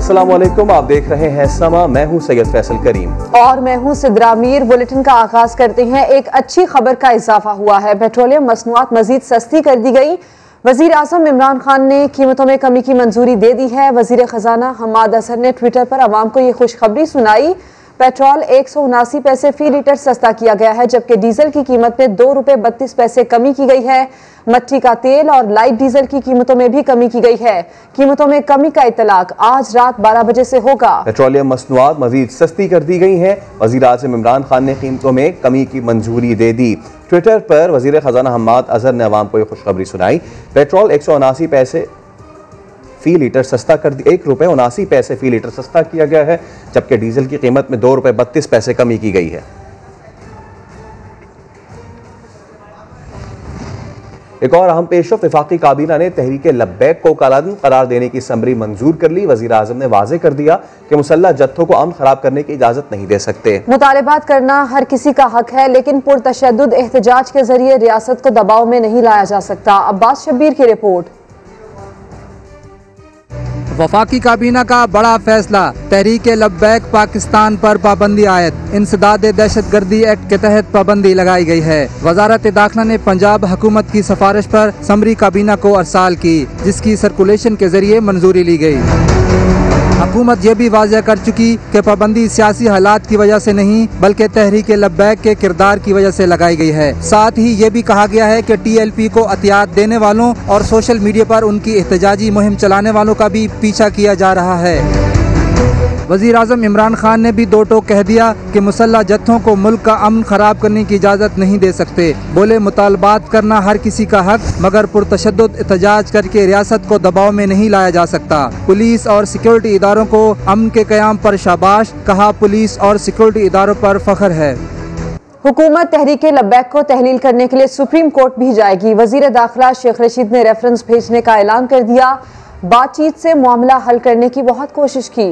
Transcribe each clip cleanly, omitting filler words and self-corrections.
अस्सलाम वालेकुम, आप देख रहे हैं समा। मैं हूं सैयद फैसल करीम और मैं हूं सिद्रा मीर। बुलेटिन का आगाज करते हैं। एक अच्छी खबर का इजाफा हुआ है। पेट्रोलियम मसनूआत मजीद सस्ती कर दी गई। वजीर आजम इमरान खान ने कीमतों में कमी की मंजूरी दे दी है। वजीर खजाना हमाद अजहर ने ट्विटर पर अवाम को ये खुशखबरी सुनाई। पेट्रोल 179 पैसे फी लीटर सस्ता किया गया है, जबकि डीजल की कीमत में 2 रुपए 32 पैसे कमी की गई है। मट्टी का तेल और लाइट डीजल की कीमतों में भी कमी की गई है। कीमतों में कमी का इतलाक आज रात 12 बजे से होगा। पेट्रोलियम मसनूआत मजीद सस्ती कर दी गई हैं। वजीर आजम इमरान खान ने कीमतों में कमी की मंजूरी दे दी। ट्विटर पर वजीर खजाना हमाद अजहर ने अवाम को यह खुशखबरी सुनाई। पेट्रोल 179 पैसे फी लीटर सस्ता कर दी, 1 रुपए 79 पैसे फी लीटर सस्ता किया गया है, जबकि डीजल की कीमत में 2 रुपए 32 पैसे कमी की गई है। एक और अहम पेशरफ्त, वफाकी काबीना ने तहरीक लब्बैक को कालादन करार देने की समरी मंजूर कर ली। वजीर आजम ने वाज़ेह कर दिया कि मुसल्लह जत्थों को अमन खराब करने की इजाजत नहीं दे सकते। मुतालिबात करना हर किसी का हक है, लेकिन पुरतशद्दुद एहतजाज के जरिए रियासत को दबाव में नहीं लाया जा सकता। अब्बास शब्बीर की रिपोर्ट। वफाकी काबीना का बड़ा फैसला, तहरीक लब्बैक पाकिस्तान पर पाबंदी आयद। इंसदाद दहशत गर्दी एक्ट के तहत पाबंदी लगाई गई है। वजारत दाखिला ने पंजाब हुकूमत की सिफारिश पर समरी काबीना को अरसाल की, जिसकी सर्कुलेशन के जरिए मंजूरी ली गई। हुकूमत यह भी वाज़ेह कर चुकी कि पाबंदी सियासी हालात की वजह से नहीं, बल्कि तहरीक लब्बैक के किरदार की वजह से लगाई गई है। साथ ही ये भी कहा गया है कि TLP को अतियात देने वालों और सोशल मीडिया पर उनकी एहतजाजी मुहिम चलाने वालों का भी पीछा किया जा रहा है। वजीर आजम इमरान खान ने भी दो टोक कह दिया कि मुसल्लह जत्थों को मुल्क का अमन खराब करने की इजाज़त नहीं दे सकते। बोले, मुतालबात करना हर किसी का हक, मगर पुरतशद्दुद एहतजाज करके रियासत को दबाव में नहीं लाया जा सकता। पुलिस और सिक्योरिटी इदारों को अमन के क़याम पर शाबाश, कहा पुलिस और सिक्योरिटी इदारों पर फख्र है। हुकूमत तहरीक लब्बैक को तहलील करने के लिए सुप्रीम कोर्ट भी जाएगी। वजीर दाखिला शेख रशीद ने रेफरेंस भेजने का ऐलान कर दिया। बातचीत से मामला हल करने की बहुत कोशिश की।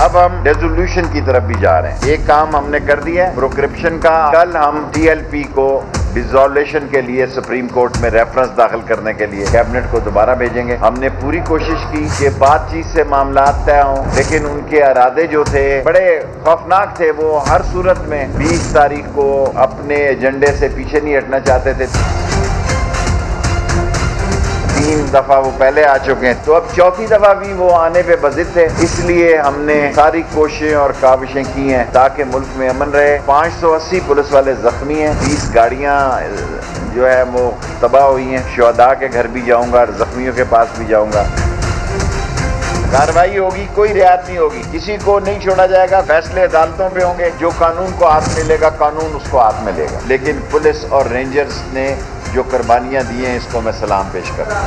अब हम रेजोल्यूशन की तरफ भी जा रहे हैं। एक काम हमने कर दिया है प्रोक्रिप्शन का। कल हम TLP को डिसॉल्यूशन के लिए सुप्रीम कोर्ट में रेफरेंस दाखिल करने के लिए कैबिनेट को दोबारा भेजेंगे। हमने पूरी कोशिश की कि बातचीत से मामला तय हों, लेकिन उनके इरादे जो थे बड़े खौफनाक थे। वो हर सूरत में 20 तारीख को अपने एजेंडे से पीछे नहीं हटना चाहते थे। 3 दफा वो पहले आ चुके हैं, तो अब चौथी दफा भी वो आने पे बजिद थे। इसलिए हमने सारी कोशिशें और काविशें की हैं ताकि मुल्क में अमन रहे। 580 पुलिस वाले जख्मी हैं, 20 गाड़ियां जो है वो तबाह हुई हैं। शुहदा के घर भी जाऊंगा, जख्मियों के पास भी जाऊंगा। कार्रवाई होगी, कोई रियायत नहीं होगी, किसी को नहीं छोड़ा जाएगा। फैसले अदालतों पे होंगे, जो कानून को हाथ में लेगा कानून उसको हाथ में लेगा। लेकिन पुलिस और रेंजर्स ने जो कुर्बानियां दी हैं, इसको मैं सलाम पेश कर रहा हूं।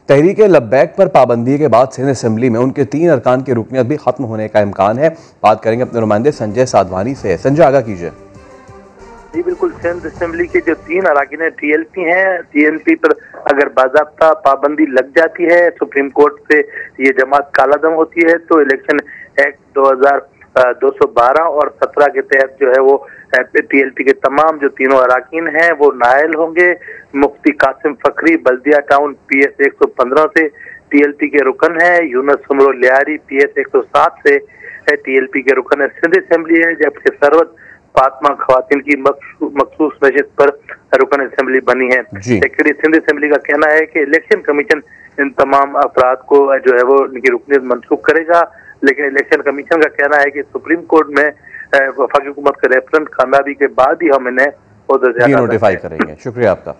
तहरीक लब्बैक पर पाबंदी के बाद सिंध असेंबली में उनके 3 अरकान की रुकनियत भी खत्म होने का इम्कान है। बात करेंगे अपने नुमाइंदे संजय साधवानी से। संजय, आगाह कीजिए। जी बिल्कुल, सिंध असेंबली के जो 3 अरकान TLP हैं, TLP पर अगर बाज़ाब्ता पाबंदी लग जाती है, सुप्रीम कोर्ट से ये जमात कालादम होती है, तो इलेक्शन एक्ट 2212 और 17 के तहत जो है वो TLP के तमाम जो तीनों अरकान हैं वो नायल होंगे। मुफ्ती कासिम फकरी बल्दिया टाउन PS 115 से TLP के रुकन है। यूनुस सुमरो लियारी PS 107 से TLP के रुकन है। सिंध असेंबली है, जबकि सरवत फातिमा खवातीन की मखसूस नशिस्त पर रुकन असेंबली बनी है। सेक्रेटरी सिंध असेंबली का कहना है कि इलेक्शन कमीशन इन तमाम अफराद को जो है वो इनकी रुकनियत मनसूख करेगा, लेकिन इलेक्शन कमीशन का कहना है कि सुप्रीम कोर्ट में वफाकी हुकूमत का रेफरेंस कामयाबी के बाद ही हम इन्हें नोटिफाई करेंगे। शुक्रिया आपका।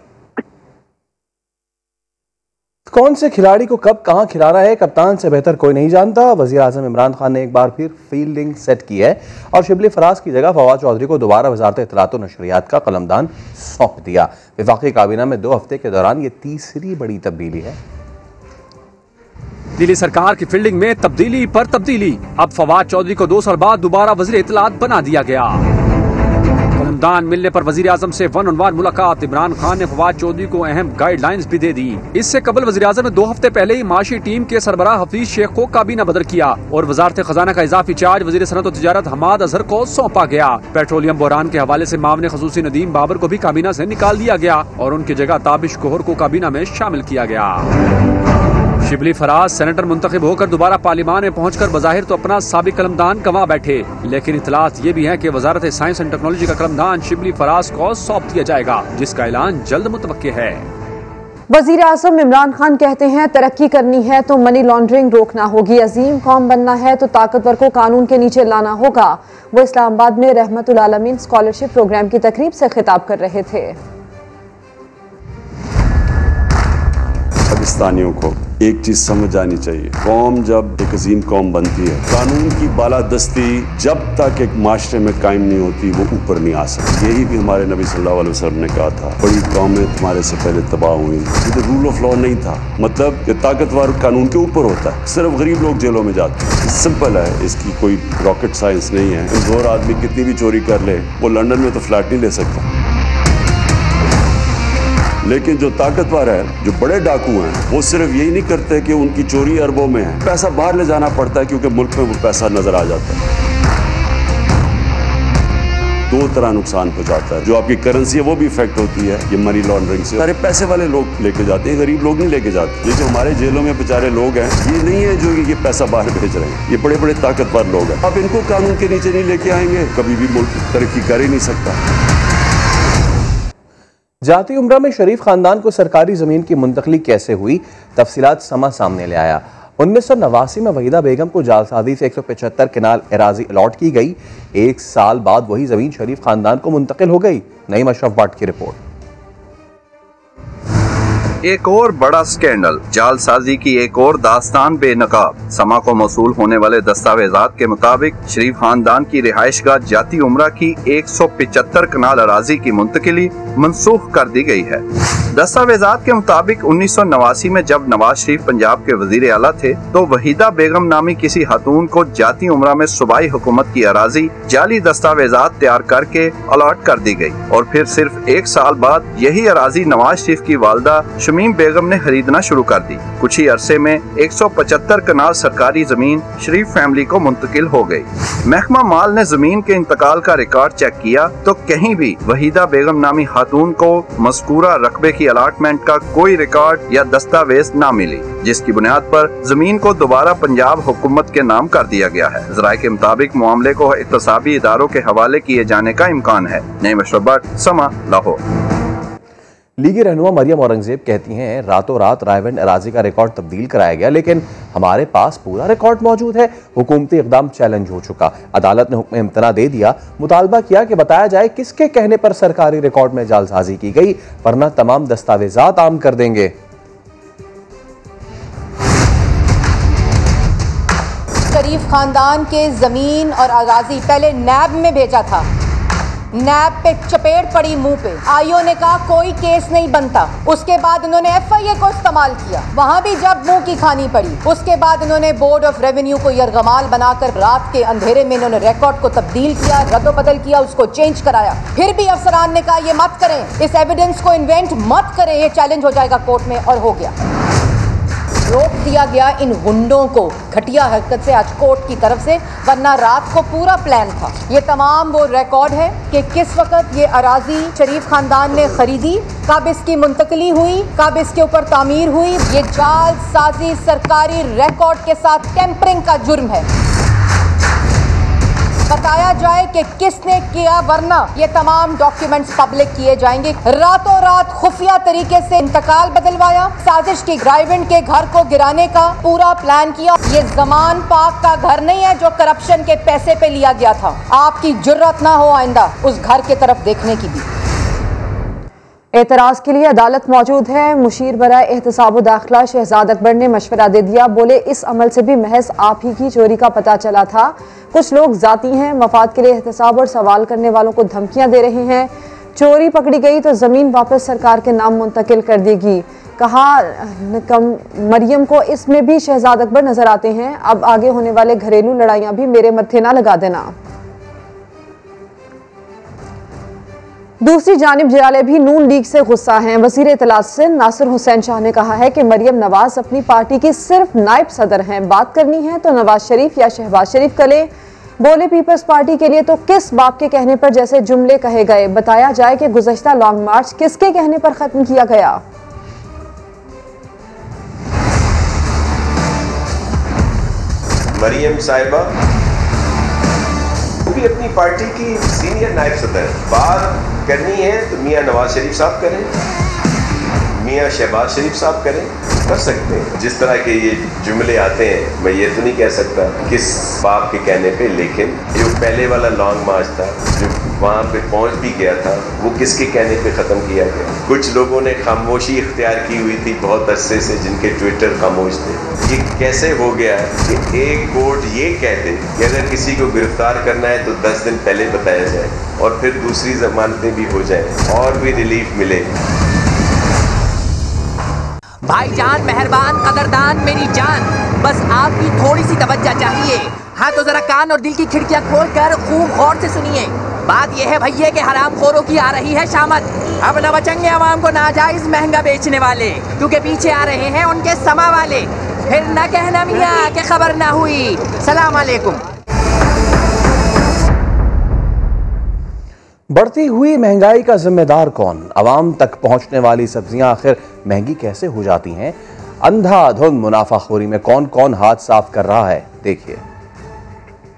कौन से खिलाड़ी को कब कहां खिलाना है, कप्तान से बेहतर कोई नहीं जानता। वजीर आजम इमरान खान ने एक बार फिर फील्डिंग सेट की है और शिबली फराज की जगह फवाद चौधरी को दोबारा वजारत इत्तलात व नशरियात का कलमदान सौंप दिया। वफाकी काबीना में 2 हफ्ते के दौरान ये तीसरी बड़ी तब्दीली है। दिल्ली सरकार की फील्डिंग में तब्दीली पर तब्दीली। अब फवाद चौधरी को 2 साल बाद दोबारा वजीर इत्तलात बना दिया गया। इम्दान मिलने पर वजीर आजम से वन ऑन वन मुलाकात। इमरान खान ने फवाद चौधरी को अहम गाइडलाइंस भी दे दी। इससे कबल वजीर आजम ने 2 हफ्ते पहले ही माशी टीम के सरबराह हफीज शेख को काबीना बदल किया और वजारत खजाना का इजाफी चार्ज वजीर सनत और तिजारत हमाद अजहर को सौंपा गया। पेट्रोलियम बहरान के हवाले से मामले खसूसी नदीम बाबर को भी काबीना से निकाल दिया गया और उनकी जगह ताबिश कोहर को काबीना में शामिल किया गया। शिबली फराज सेनेटर मुंतखब होकर दोबारा पार्लियामान में पहुंचकर बज़ाहिर तो अपना साबिक कलमदान गंवा बैठे, लेकिन इतलात ये भी है कि वजारत साइंस एंड टेक्नोलॉजी का कलमदान शिबली फराज को सौंप दिया जाएगा, जिसका ऐलान जल्द मुतवक्के है। वजीर आज़म इमरान खान कहते हैं तरक्की करनी है तो मनी लॉन्ड्रिंग रोकना होगी, अजीम कौम बनना है तो ताकतवर को कानून के नीचे लाना होगा। वो इस्लामाबाद में रहमतुल आलमीन स्कॉलरशिप प्रोग्राम की तकरीब से खिताब कर रहे थे। पाकिस्तानियों को एक चीज समझ आनी चाहिए, कौम जब एक अजीम कौम बनती है, कानून की बालादस्ती जब तक एक माशरे में कायम नहीं होती वो ऊपर नहीं आ सकती। यही भी हमारे नबी सल्लल्लाहु अलैहि वसल्लम ने कहा था, बड़ी कौमें तुम्हारे से पहले तबाह हुई। ये रूल ऑफ लॉ नहीं था, मतलब कि ताकतवर कानून के ऊपर होता है, सिर्फ गरीब लोग जेलों में जाते हैं। सिंपल है, इसकी कोई रॉकेट साइंस नहीं है। कमजोर आदमी कितनी भी चोरी कर ले, वो लंदन में तो फ्लैट नहीं ले सकता, लेकिन जो ताकतवर है, जो बड़े डाकू हैं, वो सिर्फ यही नहीं करते कि उनकी चोरी अरबों में है, पैसा बाहर ले जाना पड़ता है क्योंकि मुल्क में वो पैसा नजर आ जाता है। 2 तरह नुकसान पहुंचाता है, जो आपकी करेंसी है वो भी इफेक्ट होती है ये मनी लॉन्ड्रिंग से। सारे पैसे वाले लोग लेके जाते हैं, गरीब लोग नहीं लेके जाते। ये जो हमारे जेलों में बेचारे लोग हैं, ये नहीं है जो ये पैसा बाहर भेज रहे हैं, ये बड़े बड़े ताकतवर लोग हैं। आप इनको कानून के नीचे नहीं लेके आएंगे, कभी भी मुल्क तरक्की कर ही नहीं सकता। जाती उम्रा में शरीफ खानदान को सरकारी जमीन की मुंतकली कैसे हुई, तफसीलात समा सामने ले आया। 1989 में वहीदा बेगम को जालसाजी से 175 कनाल एराजी अलॉट की गई। 1 साल बाद वही जमीन शरीफ खानदान को मुंतकिल हो गई। नईम अशरफ भट्ट की रिपोर्ट। एक और बड़ा स्कैंडल, जालसाजी की एक और दास्तान बेनकाब। समा को मौसूल होने वाले दस्तावेजात के मुताबिक शरीफ खानदान की रिहाइशगाह जाती उम्रा की 175 कनाल अराजी की मुंतकिली मनसूख कर दी गई है। दस्तावेजात के मुताबिक 1989 में जब नवाज शरीफ पंजाब के वजीर आला थे तो वहीदा बेगम नामी किसी खातून को जाती उम्रा में सूबाई हुकूमत की अराजी जाली दस्तावेजात तैयार करके अलॉट कर दी गई और फिर सिर्फ 1 साल बाद यही अराजी नवाज शरीफ की वालदा शमीम बेगम ने खरीदना शुरू कर दी। कुछ ही अरसे में 175 कनाल सरकारी जमीन शरीफ फैमिली को मुंतकिल हो गई। महकमा माल ने जमीन के इंतकाल का रिकॉर्ड चेक किया तो कहीं भी वहीदा बेगम नामी खातून को मज़कूरा रकबे की अलॉटमेंट का कोई रिकॉर्ड या दस्तावेज न मिली, जिसकी बुनियाद पर जमीन को दोबारा पंजाब हुकूमत के नाम कर दिया गया है। ज़राए के मुताबिक मामले को इख्तिसाबी इदारों के हवाले किए जाने का इम्कान है। नईम अशरफ भट्ट, समा, लाहौर। लीगी रहनुमा मरियम औरंगजेब कहती हैं रातों रात रायवंड अराजी का रिकॉर्ड तब्दील कराया गया, लेकिन हमारे पास पूरा रिकॉर्ड मौजूद है। हुकूमती इक़दाम चैलेंज हो चुका। अदालत ने हुक्म इम्तना दे दिया। मुतालबा किया कि बताया जाए किसके कहने पर सरकारी रिकॉर्ड में जालसाजी की गई, वरना तमाम दस्तावेजात आम कर देंगे। शरीफ खानदान के जमीन और अराजी पहले नैब में भेजा था, नैब पे चपेट पड़ी मुंह पे। आईओ ने कहा कोई केस नहीं बनता। उसके बाद उन्होंने एफआईए को इस्तेमाल किया, वहां भी जब मुंह की खानी पड़ी। उसके बाद उन्होंने बोर्ड ऑफ रेवेन्यू को यरगमाल बनाकर रात के अंधेरे में इन्होंने रिकॉर्ड को तब्दील किया, रद्द-ओ-बदल किया, उसको चेंज कराया। फिर भी अफसरान ने कहा ये मत करें, इस एविडेंस को इन्वेंट मत करें, ये चैलेंज हो जाएगा कोर्ट में, और हो गया। रोक दिया गया इन गुंडों को घटिया हरकत से आज कोर्ट की तरफ से, वरना रात को पूरा प्लान था। ये तमाम वो रिकॉर्ड है कि किस वक्त ये अराजी शरीफ खानदान ने खरीदी, कब इसकी मुंतकली हुई, कब इसके ऊपर तामीर हुई। ये जालसाजी सरकारी रिकॉर्ड के साथ टेम्परिंग का जुर्म है। बताया जाए कि किसने किया, वरना ये तमाम डॉक्यूमेंट्स पब्लिक किए जाएंगे। रातों रात खुफिया तरीके से इंतकाल बदलवाया, साजिश की, रायविंड के घर को गिराने का पूरा प्लान किया। ये जमान पाक का घर नहीं है जो करप्शन के पैसे पे लिया गया था। आपकी जुर्रत ना हो आइंदा उस घर की तरफ देखने की भी। एतराज़ के लिए अदालत मौजूद है। मुशीर बराए एहतसाब दाखिला शहजाद अकबर ने मशवरा दे दिया। बोले इस अमल से भी महज आप ही की चोरी का पता चला था। कुछ लोग जाती हैं, मफाद के लिए एहतसाब और सवाल करने वालों को धमकियां दे रहे हैं। चोरी पकड़ी गई तो ज़मीन वापस सरकार के नाम मुंतकिल कर देगी। कहा मरियम को इसमें भी शहजाद अकबर नजर आते हैं। अब आगे होने वाले घरेलू लड़ाइयाँ भी मेरे मत्थे ना लगा देना। दूसरी जानिब जियाले भी नून लीग से गुस्सा हैं। वजीर इत्तलात सिंध नासिर हुसैन शाह ने कहा है कि मरियम नवाज अपनी पार्टी की सिर्फ नायब सदर हैं, बात करनी है तो नवाज शरीफ या शहबाज शरीफ करें। बोले पीपल्स पार्टी के लिए तो किस बाप के कहने पर जैसे जुमले कहे गए, बताया जाए कि गुज़श्ता लॉन्ग मार्च किसके कहने पर खत्म किया गया। मरियम साहिबा भी अपनी पार्टी की सीनियर नायब सदर, बात करनी है तो मियां नवाज शरीफ साहब करें, मियां शहबाज शरीफ साहब करें, कर सकते हैं। जिस तरह के ये जुमले आते हैं, मैं ये तो नहीं कह सकता किस बाप के कहने पे, लेकिन जो पहले वाला लॉन्ग मार्च था जो वहाँ पे पहुँच भी गया था, वो किसके कहने पे ख़त्म किया गया। कुछ लोगों ने खामोशी इख्तियार की हुई थी बहुत अरसे से, जिनके ट्विटर खामोश थे। ये कैसे हो गया कि एक कोर्ट ये कह दे कि अगर किसी को गिरफ्तार करना है तो 10 दिन पहले बताया जाए और फिर दूसरी जमानतें भी हो जाएं और भी रिलीफ मिले। भाईजान, मेहरबान, कदरदान, मेरी जान, बस आपकी थोड़ी सी तवज्जो चाहिए। हाँ तो जरा कान और दिल की खिड़कियां खोलकर खूब गौर से सुनिए। बात यह है भैया कि हरामखोरों की आ रही है शामत। अब न बचेंगे आवाम को नाजायज महंगा बेचने वाले, क्योंकि पीछे आ रहे हैं उनके समा वाले। फिर न कहना मियाँ कि खबर ना हुई। सलाम अलैकुम। बढ़ती हुई महंगाई का जिम्मेदार कौन? आवाम तक पहुंचने वाली सब्जियां आखिर महंगी कैसे हो जाती हैं? अंधाधुंध मुनाफाखोरी में कौन कौन हाथ साफ कर रहा है, देखिए।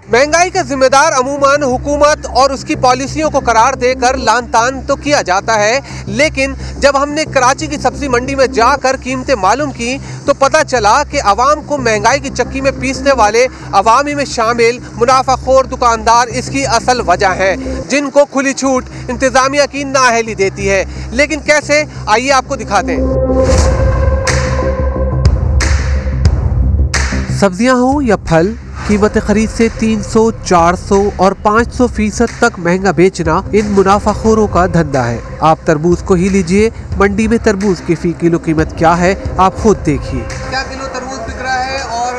महंगाई का जिम्मेदार अमूमन हुकूमत और उसकी पॉलिसियों को करार देकर लान तान तो किया जाता है, लेकिन जब हमने कराची की सब्जी मंडी में जाकर कीमतें मालूम की तो पता चला कि आवाम को महंगाई की चक्की में पीसने वाले अवामी में शामिल मुनाफाखोर दुकानदार इसकी असल वजह है, जिनको खुली छूट इंतजामिया की नाअहली देती है। लेकिन कैसे, आइए आपको दिखाते हैं। सब्जियां हो या फल, कीमत खरीद से 300, 400 और 500% तक महंगा बेचना इन मुनाफाखोरों का धंधा है। आप तरबूज को ही लीजिए, मंडी में तरबूज की फी किलो कीमत क्या है आप खुद देखिए। क्या किलो तरबूज बिक रहा है और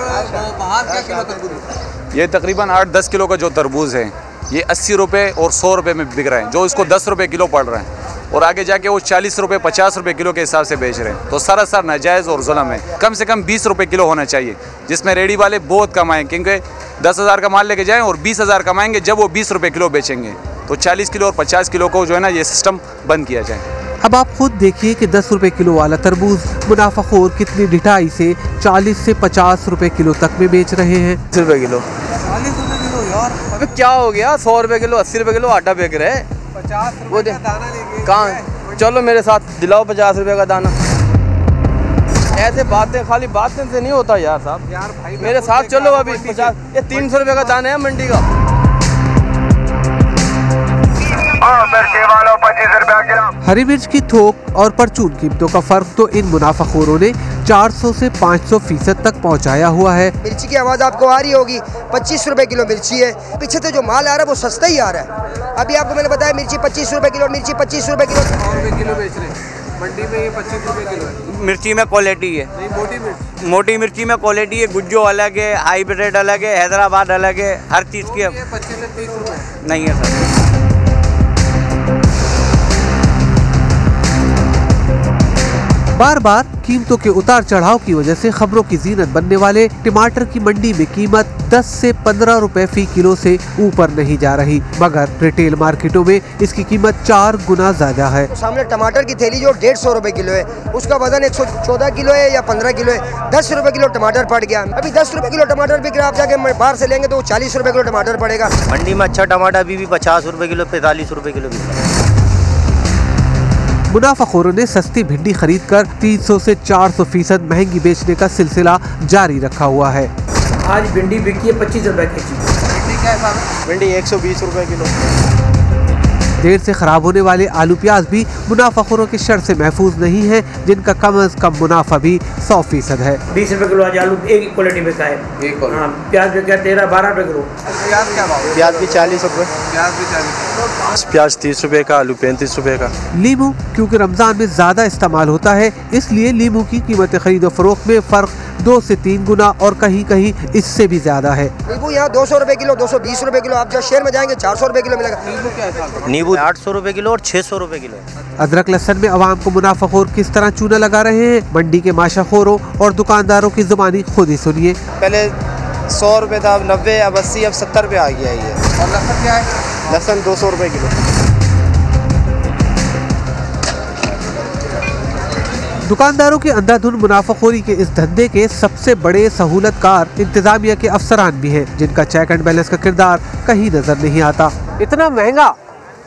बाहर क्या किलो तरबूज? ये तकरीबन 8-10 किलो का जो तरबूज है ये 80 रुपये और 100 रुपये में बिक रहे हैं, जो इसको 10 रुपये किलो पड़ रहे हैं, और आगे जाके वो 40 रुपये 50 रुपये किलो के हिसाब से बेच रहे हैं। तो सरासर नाजायज़ और जुल्म है। कम से कम 20 रुपये किलो होना चाहिए, जिसमें रेडी वाले बहुत कमाएं, क्योंकि 10,000 का माल लेके जाएं और 20,000 कमाएंगे जब वो 20 रुपये किलो बेचेंगे। तो 40 किलो और 50 किलो को जो है ना, ये सिस्टम बंद किया जाए। अब आप खुद देखिए कि 10 रुपये किलो वाला तरबूज मुनाफाखोर कितनी ढिठाई से 40 से 50 रुपये किलो तक में बेच रहे हैं। 40 रुपये किलो, 40 रुपये किलो यार, अबे क्या हो गया? 100 रुपये किलो, 80 रुपये किलो आटा बेच रहे हैं। 50 रुपये का दाना लेके कहाँ? चलो मेरे साथ दिलाओ 50 रुपये का दाना। ऐसे बातें खाली बातें से नहीं होता यार साहब। यार भाई मेरे साथ चलो अभी 50, ये 300 रुपये का दाना है मंडी का। हरी मिर्च की थोक और परचून कीमतों का फर्क तो इन मुनाफाखोरों ने 400 से 500% तक पहुंचाया हुआ है। मिर्ची की आवाज़ आपको आ रही होगी, 25 रुपए किलो मिर्ची है। पीछे से जो माल आ रहा है वो सस्ता ही आ रहा है। अभी आपको मैंने बताया मिर्ची 25 रुपए किलो, मिर्ची 25 रुपए किलो, 100 रुपए किलो बेच रहे हैं मंडी में। ये 25 रुपए किलो है। मिर्ची में क्वालिटी है, मोटी मिर्ची में क्वालिटी है। गुज्जो अलग है, हाईब्रिड अलग है, हैदराबाद अलग है, हर चीज़ की। 25 से 30 रुपए नहीं है सर। बार बार कीमतों के उतार चढ़ाव की वजह से खबरों की जीनत बनने वाले टमाटर की मंडी में कीमत 10 से 15 रुपए फी किलो से ऊपर नहीं जा रही, मगर रिटेल मार्केटों में इसकी कीमत 4 गुना ज्यादा है। सामने टमाटर की थैली जो 150 रुपए किलो है, उसका वजन 114 किलो है या 15 किलो है, 10 रुपए किलो टमाटर पड़ गया। अभी 10 रुपए किलो टमाटर बिक रहा है, आप जाके बाहर से लेंगे तो 40 रुपए किलो टमाटर पड़ेगा। मंडी में अच्छा टमाटर अभी भी 50 रुपए किलो, 45 रुपए किलो बिक रहा है। मुनाफाखोरों ने सस्ती भिंडी खरीद कर 300 से 400% महंगी बेचने का सिलसिला जारी रखा हुआ है। आज भिंडी बिकी है 25 रुपए केजी। भिंडी क्या हिसाब है? भिंडी 120 रुपए किलो। देर से खराब होने वाले आलू प्याज भी मुनाफाखोरों के शर से महफूज नहीं है, जिनका कम अज कम मुनाफा भी 100% है। 20 रुपए किलो आज आलू एक ही क्वालिटी बिका है। हाँ, प्याज बिका 13-12 रुपए किलो। प्याज भी 40 रुपए, प्याज 30 रुपए का, आलू 35 रुपए का। लीमू क्योंकि रमजान में ज्यादा इस्तेमाल होता है, इसलिए लीमू की कीमत खरीदो फरोख्त में फर्क 2 से 3 गुना और कहीं कहीं इससे भी ज्यादा है। नींबू यहाँ 200 रुपए किलो, 220 रुपए किलो। आप जब शहर में जाएंगे 400 रुपए किलो मिलेगा। नींबू 800 रुपए किलो और 600 रुपए किलो। अदरक लहसन में अवाम को मुनाफाखोर किस तरह चूना लगा रहे हैं, मंडी के माशाखोरों और दुकानदारों की जुबानी खुद ही सुनिए। पहले 100 रुपए था, अब 90, अब 80, अब 70 रुपए आ गया है। और लहसन क्या है? लहसन 200 रुपए किलो। दुकानदारों की अंधाधुंध मुनाफाखोरी के इस धंधे के सबसे बड़े सहूलतकार इंतजामिया के अफसरान भी हैं, जिनका चेक एंड बैलेंस का किरदार कहीं नजर नहीं आता। इतना महंगा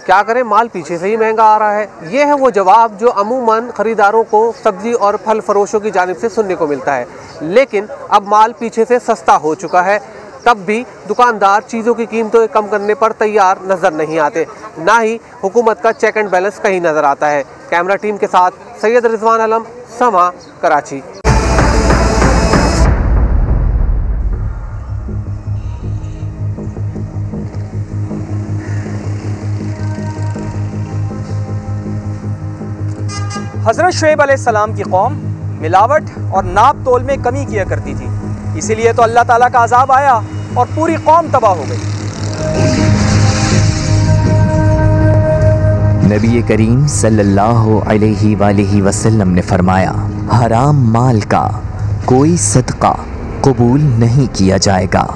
क्या करें, माल पीछे से ही महंगा आ रहा है। ये है वो जवाब जो अमूमन खरीदारों को सब्जी और फल फरोशों की जानिब से सुनने को मिलता है। लेकिन अब माल पीछे से सस्ता हो चुका है, तब भी दुकानदार चीज़ों की कीमतें कम करने पर तैयार नजर नहीं आते, ना ही हुकूमत का चेक एंड बैलेंस कहीं नजर आता है। कैमरा टीम के साथ सैयद रिजवान आलम, समा, कराची। हज़रत शुएब अलैहिस्सलाम की कौम मिलावट और नाप तोल में कमी किया करती थी, इसीलिए तो अल्लाह ताला का अज़ाब आया और पूरी कौम तबाह हो गई। नबी करीम सल्लल्लाहु अलैहि वसल्लम ने फरमाया, हराम माल का कोई सदका कबूल नहीं किया जाएगा।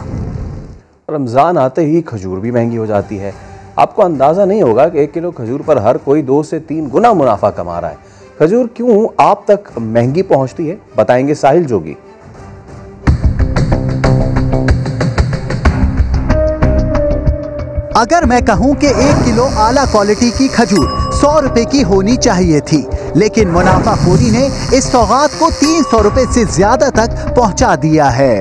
रमज़ान आते ही खजूर भी महंगी हो जाती है। आपको अंदाज़ा नहीं होगा कि 1 किलो खजूर पर हर कोई 2 से 3 गुना मुनाफा कमा रहा है। खजूर क्यों आप तक महंगी पहुंचती है, बताएंगे साहिल जोगी। अगर मैं कहूं कि 1 किलो आला क्वालिटी की खजूर 100 रुपए की होनी चाहिए थी, लेकिन मुनाफाखोरी ने इस सौगात को 300 रुपए से ज्यादा तक पहुंचा दिया है।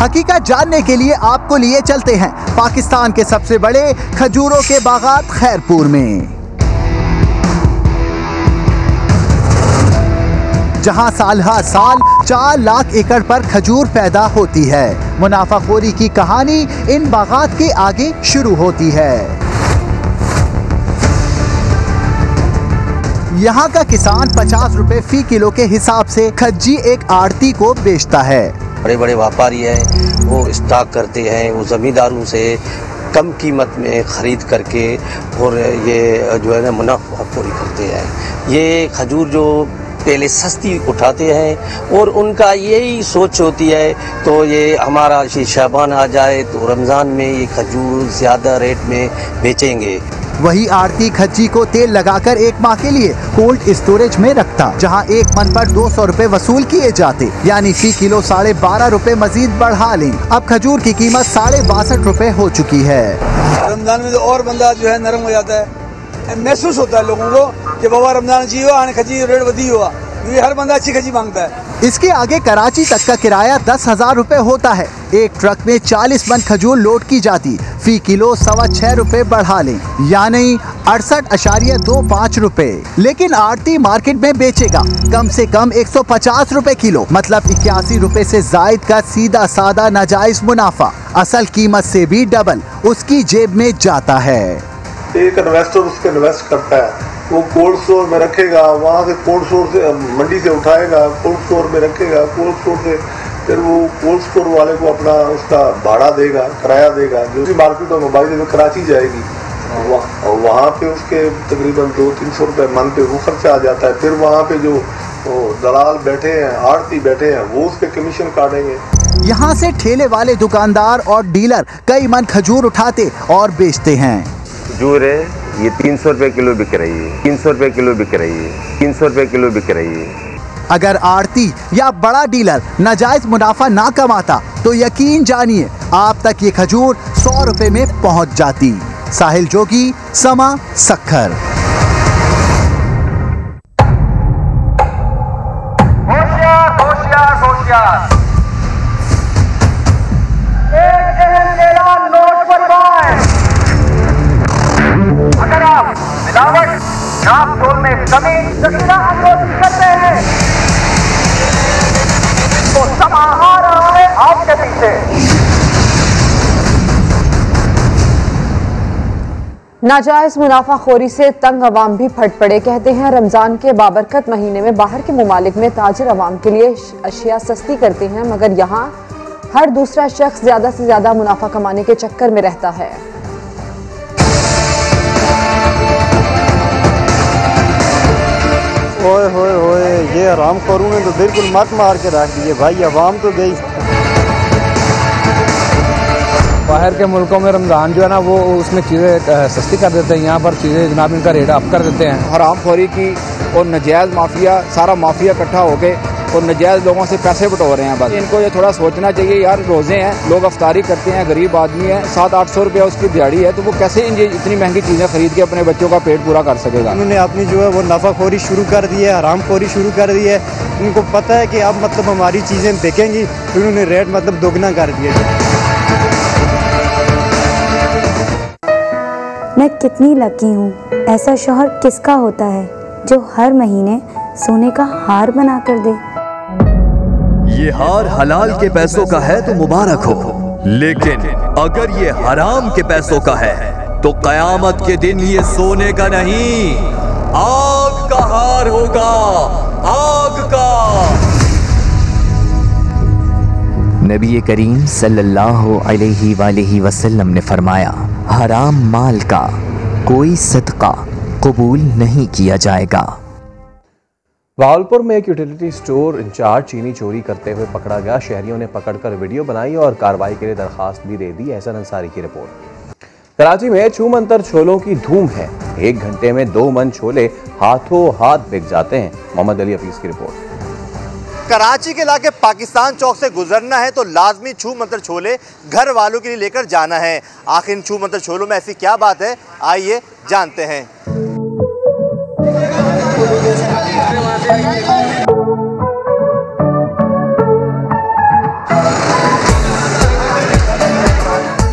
हकीकत जानने के लिए आपको लिए चलते हैं पाकिस्तान के सबसे बड़े खजूरों के बागात खैरपुर में, जहां साल हर साल 4 लाख एकड़ पर खजूर पैदा होती है। मुनाफाखोरी की कहानी इन बागात के आगे शुरू होती है। यहाँ का किसान 50 रुपए फी किलो के हिसाब से खज्जी एक आड़ती को बेचता है। बड़े बड़े व्यापारी हैं, वो स्टॉक करते हैं, वो ज़मींदारों से कम कीमत में ख़रीद करके और ये जो है ना मुनाफाखोरी करते हैं। ये खजूर जो पहले सस्ती उठाते हैं और उनका यही सोच होती है, तो ये हमारा शाबान आ जाए तो रमज़ान में ये खजूर ज़्यादा रेट में बेचेंगे। वही आड़ती खज्जी को तेल लगाकर 1 माह के लिए कोल्ड स्टोरेज में रखता, जहां 1 मन पर 200 रुपए वसूल किए जाते, यानी फी किलो 12.5 रुपए मजीद बढ़ा लें। अब खजूर की कीमत 62.5 रुपए हो चुकी है। रमजान में तो और बंदा जो है नरम हो जाता है, महसूस होता है लोगों को कि बाबा रमजान चाहिए आने खजी रेट वधी हुआ, ये हर बंदा अच्छी खजी मांगता है। इसके आगे कराची तक का किराया 10,000 रुपए होता है। एक ट्रक में 40 मन खजूर लोड की जाती, फी किलो 6.25 रुपए बढ़ा लें, यानी 68.25 रुपए। लेकिन आड़ती मार्केट में बेचेगा कम से कम 150 रुपए किलो, मतलब 81 रुपए से जायद का सीधा सादा नाजायज मुनाफा। असल कीमत से भी डबल उसकी जेब में जाता है। एक इन्वेस्टर उसके इन्वेस्ट करता है, वो कोल्ड स्टोर में रखेगा, वहाँ से कोल्ड स्टोर से मंडी से उठाएगा, कोल्ड स्टोर में रखेगा, कोल्ड स्टोर से फिर वो कोल्ड स्टोर वाले को अपना उसका भाड़ा देगा, किराया देगा, जो भी मार्केट में बाई में कराची जाएगी, वहाँ पे उसके तकरीबन 200-300 रुपये मन पे वो खर्चा आ जाता है। फिर वहाँ पे जो दलाल बैठे हैं, आड़ती बैठे हैं, वो उसके कमीशन काटेंगे। यहाँ से ठेले वाले दुकानदार और डीलर कई मन खजूर उठाते और बेचते हैं। खजूर है ये 300 रुपए किलो बिक रही है, 300 रुपए किलो बिक रही है, 300 रुपए किलो बिक रही है। अगर आड़ती या बड़ा डीलर नाजायज मुनाफा ना कमाता तो यकीन जानिए आप तक ये खजूर 100 रुपए में पहुंच जाती। साहिल जोगी, समा, सक्खर। होशियार होशियार होशियार, एक अहम ऐलान नोट फरमाएं। अगर आप मिलावट, नाप नाजायज मुनाफाखोरी से तंग अवाम भी फट पड़े। कहते हैं रमजान के बाबरकत महीने में बाहर के मुमालिक में ताजिर अवाम के लिए अशिया सस्ती करते हैं, मगर यहाँ हर दूसरा शख्स ज्यादा से ज्यादा मुनाफा कमाने के चक्कर में रहता है। ओए होए होए, ये हरामखोरों ने तो बिल्कुल मत मार के रख दिए भाई, अवाम तो गई। बाहर के मुल्कों में रमज़ान जो है ना वो उसमें चीज़ें सस्ती कर देते हैं, यहाँ पर चीज़ें जनाब इनका रेट अप कर देते हैं। हरामखोरी की और नजायज़ माफिया, सारा माफिया इकट्ठा होके और नजायज़ लोगों से पैसे बटोर रहे हैं। बस इनको ये थोड़ा सोचना चाहिए यार, रोज़े हैं, लोग अफ्तारी करते हैं, गरीब आदमी है, 700-800 रुपया उसकी दिहाड़ी है, तो वो कैसे इतनी महंगी चीज़ें खरीद के अपने बच्चों का पेट पूरा कर सकेगा। उन्होंने अपनी जो है वो नफाखोरी शुरू कर दी है, हरामखोरी शुरू कर दी है। उनको पता है कि अब मतलब हमारी चीज़ें बिकेंगी, तो उन्होंने रेट मतलब दोगुना कर दिया। मैं कितनी लकी हूँ, ऐसा शौहर किसका होता है जो हर महीने सोने का हार बना कर दे। ये हार हलाल के पैसों का है तो मुबारक हो, लेकिन अगर ये हराम के पैसों का है तो कयामत के दिन ये सोने का नहीं, आग का हार होगा, आग का। नबी करीम सल्लल्लाहु अलैहि वसल्लम ने फरमाया, हराम माल का कोई सदका कबूल नहीं किया जाएगा। भावलपुर में एक यूटिलिटी स्टोर इंचार्ज चीनी चोरी करते हुए पकड़ा गया। शहरियों ने पकड़कर वीडियो बनाई और कार्रवाई के लिए दरखास्त भी दे दी। एहसन अंसारी की रिपोर्ट। कराची में छूमंतर छोलों की धूम है। 1 घंटे में 2 मन छोले हाथों हाथ बिक जाते हैं। मोहम्मद अली हफीज की रिपोर्ट। कराची के इलाके पाकिस्तान चौक से गुजरना है तो लाजमी छू मंतर छोले घर वालों के लिए लेकर जाना है। आखिर इन छू मंतर छोलों में ऐसी क्या बात है, आइए जानते हैं।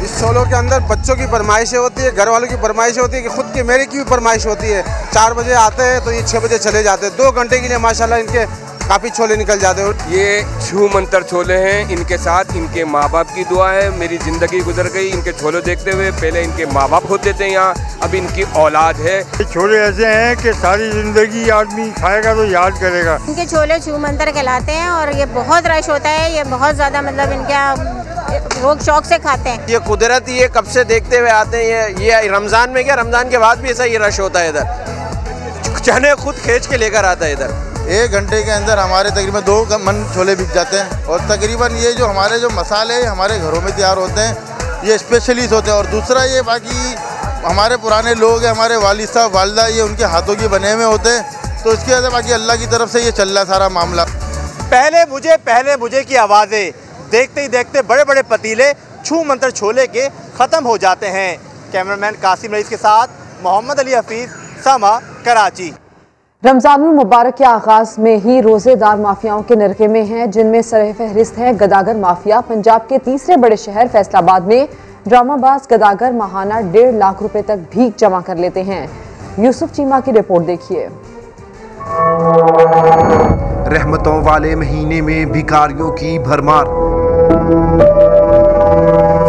इस छोलों के अंदर बच्चों की फरमाइशें होती है, घर वालों की फरमाइशें होती है, कि खुद के मेरे की भी फरमाइश होती है। 4 बजे आते हैं तो ये 6 बजे चले जाते हैं। 2 घंटे के लिए माशाल्लाह इनके काफ़ी छोले निकल जाते हैं। ये छू मंतर छोले हैं, इनके साथ इनके माँ बाप की दुआ है। मेरी ज़िंदगी गुजर गई इनके छोले देखते हुए। पहले इनके माँ बाप होते थे यहाँ, अब इनकी औलाद है। छोले ऐसे हैं कि सारी ज़िंदगी आदमी खाएगा तो याद करेगा। इनके छोले छू मंतर कहलाते हैं और ये बहुत रश होता है। ये बहुत ज़्यादा मतलब इनके लोग शौक से खाते हैं। ये कुदरत ये कब से देखते हुए आते हैं। ये रमज़ान में क्या, रमज़ान के बाद भी ऐसा ये रश होता है। इधर चने खुद खींच के लेकर आता है। इधर 1 घंटे के अंदर हमारे तकरीबन 2 मन छोले बिक जाते हैं। और तकरीबन ये जो हमारे जो मसाले हमारे घरों में तैयार होते हैं, ये स्पेशलिस्ट होते हैं। और दूसरा ये बाकी हमारे पुराने लोग हैं, हमारे वालिद साहब वालिदा, ये उनके हाथों के बने हुए होते हैं। तो इसके वजह बाकी अल्लाह की तरफ से ये चल रहा है सारा मामला। पहले मुझे की आवाज़ें, देखते ही देखते बड़े बड़े पतीले छू मंतर छोले के ख़त्म हो जाते हैं। कैमरामैन कासिम रईस के साथ मोहम्मद अली हफीज़, समा, कराची। रमज़ानुल मुबारक के आगाज में ही रोज़ेदार माफियाओं के नरके में हैं, जिनमें सर फहरिस्त है गदागर माफिया। पंजाब के तीसरे बड़े शहर फैसलाबाद में ड्रामाबाज गदागर माहाना 1.5 लाख रुपए तक भीख जमा कर लेते हैं। यूसुफ चीमा की रिपोर्ट देखिए। रहमतों वाले महीने में भिखारियों की भरमार।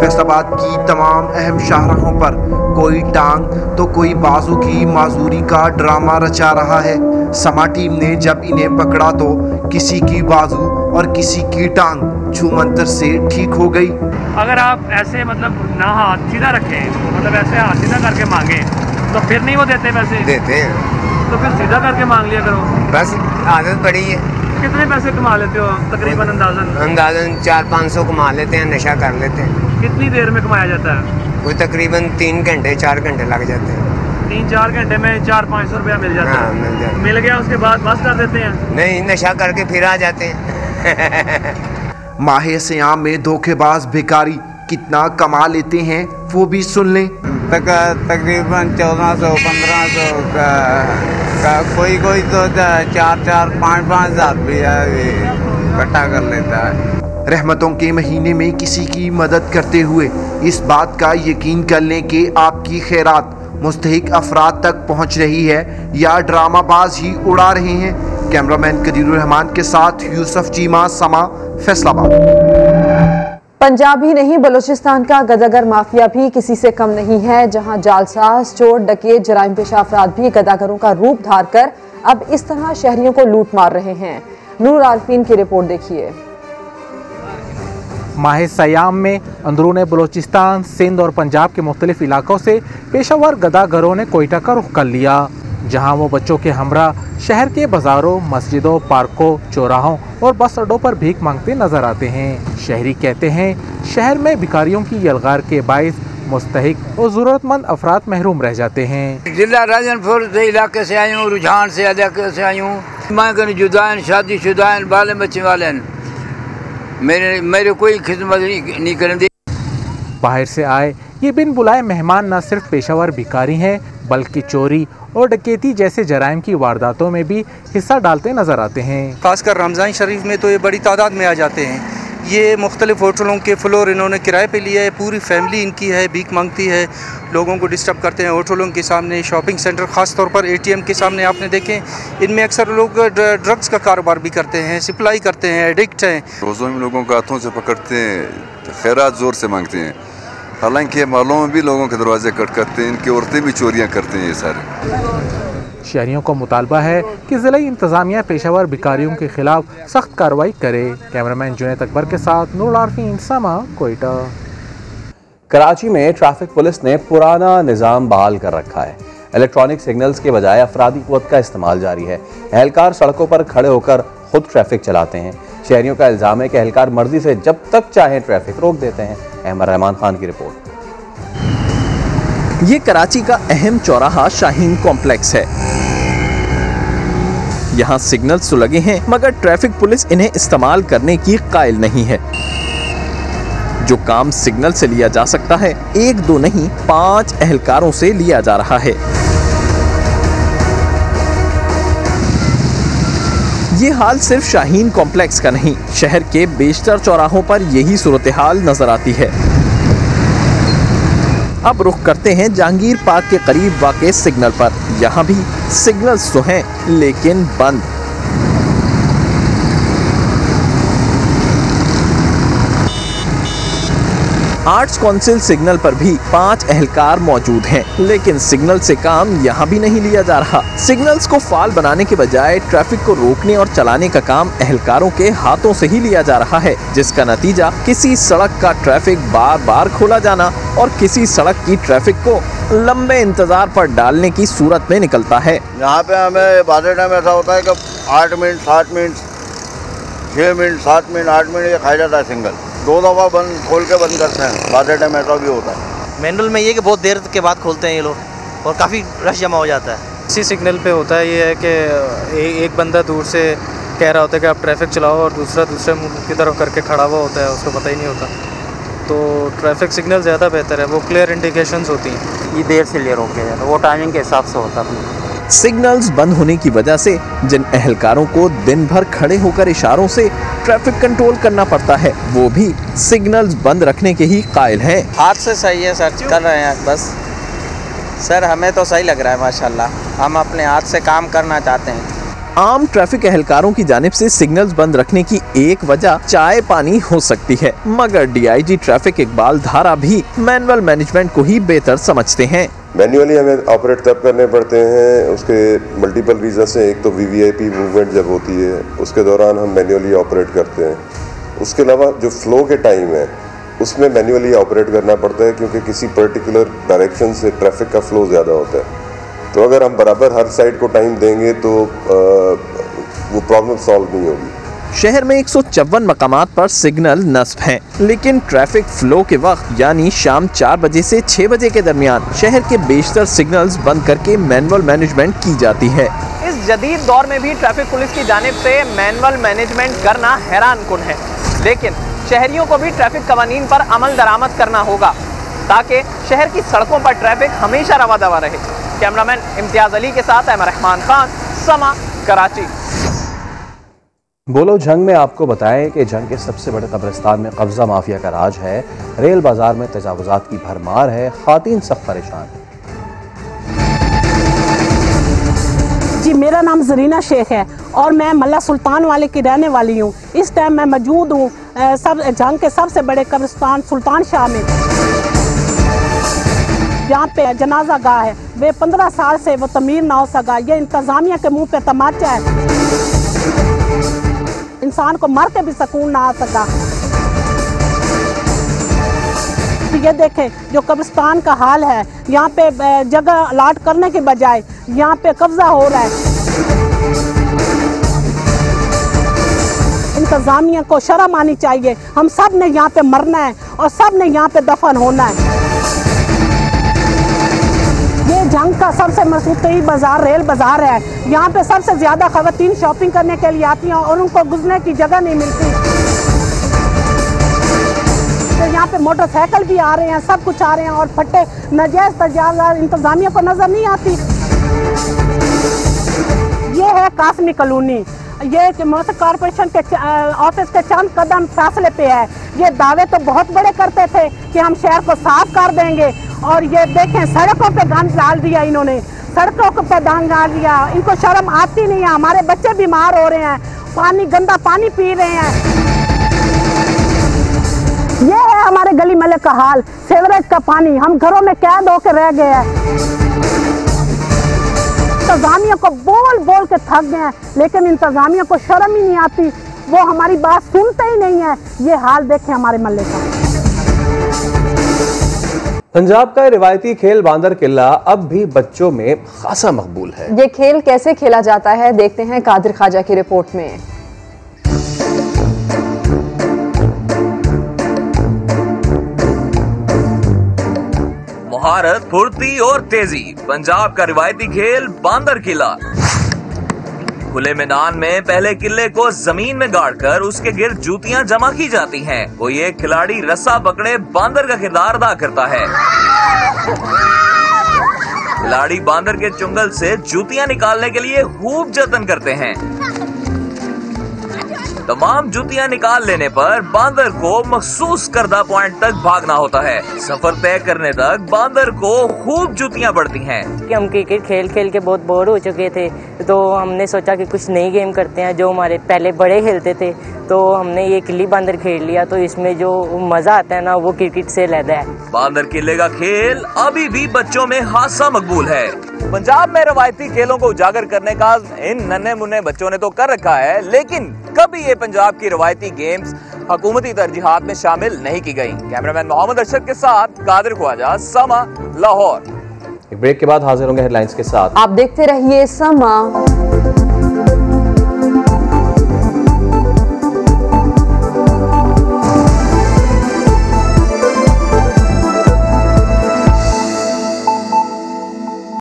फैसलाबाद की तमाम अहम शाहराहों पर कोई टांग तो कोई बाजू की माजूरी का ड्रामा रचा रहा है। समा टीम ने जब इन्हें पकड़ा तो किसी की बाजू और किसी की टांग छूमंतर से ठीक हो गई। अगर आप ऐसे मतलब ना हाथ सीधा रखें, मतलब ऐसे हाथ सीधा करके मांगे तो फिर नहीं वो देते पैसे? देते हैं। तो फिर सीधा करके मांग लिया करो। बस आदत पड़ी है। कितने पैसे कमा लेते हो तकरीबन अंदाजन 400-500 कमा लेते हैं, नशा कर लेते हैं। कितनी देर में कमाया जाता है? कोई तकरीबन 3 घंटे 4 घंटे लग जाते हैं। 3-4 घंटे में 400-500 रुपया मिल जाता है। मिल जाता है। मिल गया उसके बाद बस कर देते हैं? नहीं, नशा करके फिर आ जाते हैं। माहे सियाम में धोखेबाज भिखारी कितना कमा लेते हैं वो भी सुन लें। तकरीबन 1400-1500 का कोई तो 4-5 हज़ार रुपया इकट्ठा कर लेता है। रहमतों के महीने में किसी की मदद करते हुए इस बात का यकीन कर लें कि आपकी खैरात मुस्तहिक अफराद तक पहुंच रही है या ड्रामाबाज ही उड़ा रहे हैं। कैमरामैन कदीरुर रहमान के साथ यूसुफ चीमा, समा, फैसलाबाद। पंजाब ही नहीं, बलूचिस्तान का गदागर माफिया भी किसी से कम नहीं है, जहां जालसाज, चोर, डकैत, जराइम पेशा अफराद भी गदागरों का रूप धार कर अब इस तरह शहरियों को लूट मार रहे हैं। नूर आरफीन की रिपोर्ट देखिए। माह सयाम में अंदरून बलूचिस्तान, सिंध और पंजाब के मुख्तलिफ इलाकों से पेशावर गदागरों ने कोयटा का रुख कर लिया, जहां वो बच्चों के हमरा शहर के बाजारों, मस्जिदों, पार्कों, चौराहों और बस अड्डों पर भीख मांगते नजर आते हैं। शहरी कहते हैं शहर में भिखारियों की यलगार के बाइस मुस्तहिक और ज़रूरतमंद अफराद महरूम रह जाते हैं। जिला राजनपुर से इलाके से आई हूँ, रुझान से इलाके से आई हूँ। मैं कहीं जुदान, शादी शुदान, बाले बच्चे वाले मेरे कोई खिदमत नहीं करेंगे। बाहर से आए ये बिन बुलाए मेहमान न सिर्फ पेशावर भिखारी हैं, बल्कि चोरी और डकैती जैसे जराइम की वारदातों में भी हिस्सा डालते नजर आते हैं। खासकर रमज़ान शरीफ में तो ये बड़ी तादाद में आ जाते हैं। ये मुख्तलिफ होटलों के फ्लोर इन्होंने किराए पे लिया है, पूरी फैमिली इनकी है, भीख मांगती है, लोगों को डिस्टर्ब करते हैं होटलों के सामने, शॉपिंग सेंटर, ख़ास तौर पर ATM के सामने आपने देखें, इनमें अक्सर लोग ड्रग्स का कारोबार भी करते हैं, सप्लाई करते हैं, एडिक्ट हैं। रोज़ों में लोगों को हाथों से पकड़ते हैं, खैरात ज़ोर से मांगते हैं, हालांकि मालों में भी लोगों के दरवाजे खटखटाते हैं, इनकी औरतें भी चोरियाँ करते हैं। ये सारे शहरियों का मुतालबा है कि ज़िला इंतज़ामिया पेशावर भिखारियों के खिलाफ सख्त कार्रवाई करे। कैमरामैन जुनैद अकबर के साथ नूर आरफीन, समा, कोयटा। कराची में ट्रैफिक पुलिस ने पुराना निज़ाम बहाल कर रखा है। इलेक्ट्रॉनिक सिग्नल्स के बजाय अफरादी कुव्वत का इस्तेमाल जारी है। एहलकार सड़कों पर खड़े होकर खुद ट्रैफिक चलाते हैं। शहरियों का इल्ज़ाम है कि एहलकार मर्जी से जब तक चाहें ट्रैफिक रोक देते हैं। अहमद रहमान खान की रिपोर्ट। ये कराची का अहम चौराहा शाहीन कॉम्प्लेक्स है। यहाँ सिग्नल्स तो लगे हैं, मगर ट्रैफिक पुलिस इन्हें इस्तेमाल करने की कायल नहीं है। जो काम सिग्नल से लिया जा सकता है, 1-2 नहीं 5 एहलकारों से लिया जा रहा है। ये हाल सिर्फ शाहीन कॉम्प्लेक्स का नहीं, शहर के बेशतर चौराहों पर यही सूरत हाल नजर आती है। अब रुख करते हैं जहांगीर पार्क के करीब वाक़े सिग्नल पर। यहाँ भी सिग्नल्स तो हैं, लेकिन बंद। आर्ट्स काउंसिल सिग्नल पर भी 5 एहलकार मौजूद हैं, लेकिन सिग्नल से काम यहाँ भी नहीं लिया जा रहा। सिग्नल्स को फाल बनाने के बजाय ट्रैफिक को रोकने और चलाने का काम एहलकारों के हाथों से ही लिया जा रहा है, जिसका नतीजा किसी सड़क का ट्रैफिक बार बार खोला जाना और किसी सड़क की ट्रैफिक को लंबे इंतजार पर डालने की सूरत में निकलता है। यहाँ पे हमें बाद टाइम ऐसा होता है कि 8 minute, 7 minute, 6 minute, 7 minute, 8 minute ये खाया जाता है सिग्नल। 2 दफ़ा खोल के बंद करते हैं, बाद टाइम ऐसा भी होता है। मैनुअल में ये कि बहुत देर के बाद खोलते हैं ये लोग और काफ़ी रश जमा हो जाता है। इसी सिग्नल पे होता है ये है कि एक बंदा दूर से कह रहा होता है कि आप ट्रैफिक चलाओ और दूसरा दूसरे मुंह की तरफ करके खड़ा हुआ होता है, उसको पता ही नहीं होता। तो ट्रैफिक सिग्नल ज़्यादा बेहतर है, वो क्लियर इंडिकेशंस होती हैं। ये देर से ले रोके जाता है, वो टाइमिंग के हिसाब से होता है। सिग्नल्स बंद होने की वजह से जिन एहलकारों को दिन भर खड़े होकर इशारों से ट्रैफिक कंट्रोल करना पड़ता है, वो भी सिग्नल्स बंद रखने के ही कायल हैं। हाथ से सही है सर, कर रहे हैं बस। सर हमें तो सही लग रहा है माशाल्लाह, हम अपने हाथ से काम करना चाहते हैं। आम ट्रैफिक एहलकारों की जानिब से सिग्नल्स बंद रखने की एक वजह चाय पानी हो सकती है, मगर DIG ट्रैफिक इकबाल धारा भी मैनुअल मैनेजमेंट को ही बेहतर समझते हैं। मैन्युअली हमें ऑपरेट तब करने पड़ते हैं, उसके मल्टीपल रीज़न से। एक तो VVIP मूवमेंट जब होती है उसके दौरान हम मैन्युअली ऑपरेट करते हैं। उसके अलावा जो फ्लो के टाइम है उसमें मैन्युअली ऑपरेट करना पड़ता है, क्योंकि किसी पर्टिकुलर डायरेक्शन से ट्रैफिक का फ्लो ज़्यादा होता है। तो अगर हम बराबर हर साइड को टाइम देंगे तो वो प्रॉब्लम सॉल्व नहीं होगी। शहर में 154 मकामात पर सिग्नल नस्ब हैं, लेकिन ट्रैफिक फ्लो के वक्त यानी शाम 4 बजे से 6 बजे के दरमियान शहर के बेशतर सिग्नल्स बंद करके मैनुअल मैनेजमेंट की जाती है। इस जदीद दौर में भी ट्रैफिक पुलिस की जानिब से मैनुअल मैनेजमेंट करना हैरान कुन है, लेकिन शहरियों को भी ट्रैफिक कवानीन पर अमल दरामद करना होगा ताकि शहर की सड़कों पर ट्रैफिक हमेशा रवा दवा रहे। कैमरामैन इम्तियाज अली के साथ अहमद रहमान खान, समा, कराची। बोलो जंग में आपको बताएं कि जंग के सबसे बड़े कब्रिस्तान में कब्जा माफिया का राज है। रेल बाजार में तजावुजात की भरमार है, खातीन सब परेशान है। जी जी, मेरा नाम जरीना शेख है और मैं मल्ला सुल्तान वाले की रहने वाली हूँ। इस टाइम मैं मौजूद हूँ सब जंग के सबसे बड़े कब्रिस्तान सुल्तान शाह में, जहाँ पे जनाजा गाह है। वे 15 साल से वो तमीर ना हो सका। ये इंतज़ामिया के मुंह पे तमाचा है, इंसान को मर के भी सुकून ना आ सका। ये देखें जो कब्रिस्तान का हाल है, यहाँ पे जगह अलाट करने के बजाय यहाँ पे कब्जा हो रहा है। इंतज़ामिया को शर्म आनी चाहिए। हम सब ने यहाँ पे मरना है और सब ने यहाँ पे दफन होना है। ये जंग का सबसे मशहूर बाजार रेल बाजार है। यहाँ पे सबसे ज़्यादा ख़वातीन शॉपिंग करने के लिए आती हैं और उनको गुजरने की जगह नहीं मिलती। तो यहाँ पे मोटरसाइकिल भी आ रहे हैं, सब कुछ आ रहे हैं और फट्टे नजायज़ तजावज़ इंतज़ामिया को नज़र नहीं आती। ये है कासमी कॉलोनी। ये म्यूनिसिपल कॉरपोरेशन के ऑफिस के चंद कदम फासले पे है। ये दावे तो बहुत बड़े करते थे कि हम शहर को साफ कर देंगे और ये देखें सड़कों पे गंद डाल दिया इन्होंने, सड़कों पे गंद डाल दिया। इनको शर्म आती नहीं है। हमारे बच्चे बीमार हो रहे हैं, पानी गंदा पानी पी रहे हैं। ये है हमारे गली महल्ले का हाल, सीवरेज का पानी। हम घरों में कैद होकर रह गए हैं। इंतज़ामिया को बोल बोल के थक गए हैं, लेकिन इंतज़ामिया को शर्म ही नहीं आती। वो हमारी बात सुनते ही नहीं है। ये हाल देखें हमारे महल्ले का। पंजाब का रिवायती खेल बांदर किला अब भी बच्चों में खासा मकबूल है। ये खेल कैसे खेला जाता है देखते हैं कादिर ख्वाजा की रिपोर्ट में। महारत, फुर्ती और तेजी, पंजाब का रिवायती खेल बांदर किला। खुले मैदान में पहले किले को जमीन में गाड़कर उसके गिर्द जूतियां जमा की जाती हैं। कोई एक खिलाड़ी रस्सा पकड़े बांदर का किरदार अदा करता है। खिलाड़ी बांदर के चुंगल से जूतियां निकालने के लिए खूब जतन करते हैं। तमाम जूतियां निकाल लेने पर बांदर को मखसूस करदा पॉइंट तक भागना होता है। सफर तय करने तक बांदर को खूब जूतियां पड़ती हैं। कि हम क्रिकेट खेल खेल के बहुत बोर हो चुके थे, तो हमने सोचा कि कुछ नई गेम करते हैं जो हमारे पहले बड़े खेलते थे। तो हमने ये किली बांदर खेल लिया। तो इसमें जो मजा आता है ना, वो क्रिकेट से अलग है। बांदर किले का खेल अभी भी बच्चों में खासा मकबूल है। पंजाब में रवायती खेलों को उजागर करने का इन नन्हे मुन्ने बच्चों ने तो कर रखा है, लेकिन कभी ये पंजाब की रवायती गेम्स हुकूमती तरजीहात में शामिल नहीं की गई। कैमरामैन मोहम्मद अरशद के साथ कादिर ख्वाजा, समा, लाहौर। एक ब्रेक के बाद हाजिर होंगे हेडलाइंस के साथ। आप देखते रहिए समा।